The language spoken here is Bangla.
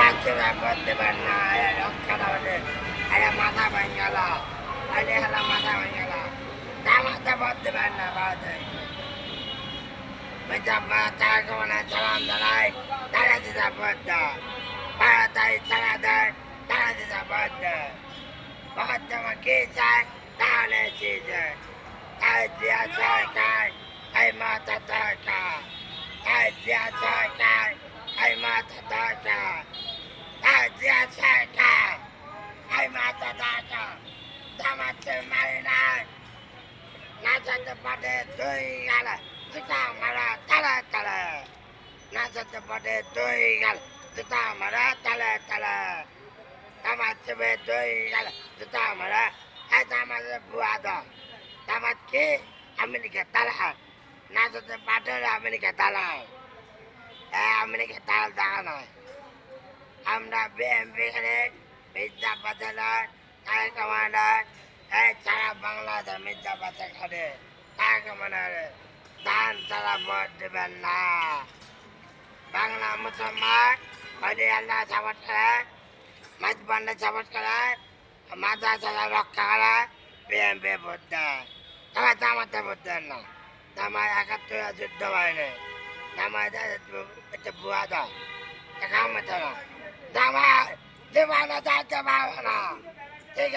মাছরা করতে পার না রক্ষা হবে আরে মাথা ভেঙে গেল আরে হেলা মাথা ভেঙে গেল জামাতে পড়তে পার না বাড়িতে তারা কেমন চালান দাঁড়ায় তারা দিতে পড়তে তাড়াতাড়ি চালা দেয় তারা দিতে পড়তে বহুত তোমার কে চায় তাহলে সে যায় তাই দিয়া সরকার এই মাথা দরকার তাই দিয়া সরকার এই মাথা দরকার তাই দিয়া সরকার এই মাথা দরকার জামাতে মারি নাই নাচাতে পারে দুই গেল জুতা মারা তালে তালে নাচাতে পারে দুই গেল জুতা মারা তালে তালে জামাতে দুই গেল জুতা মারা এই জামাতে বুয়া দাও জামাত কি আমেরিকা তালা নাচাতে পারে আমেরিকা তালায় আমেরিকা তাল দেখা নয় আমরা বিএমপি মির্জা পাচার তাই কমান্ডার এই সারা বাংলাদেশ মির্জা পাচার করে তাই কমান্ডার ধান সারা ভোট দেবেন না বাংলা মুসলমান হলি আল্লাহ সাপোর্ট করে মাঝবান্ডে সাপোর্ট করে মাথা সারা রক্ষা করে বিএমপি ভোট দেয় তবে জামাতে ভোট দেন না জামাই ৭১ যুদ্ধ হয়নি জামাই একটা বুয়া দেয় দেখা মতো না জামাই জীবনে যাইতে পারবে না ঠিক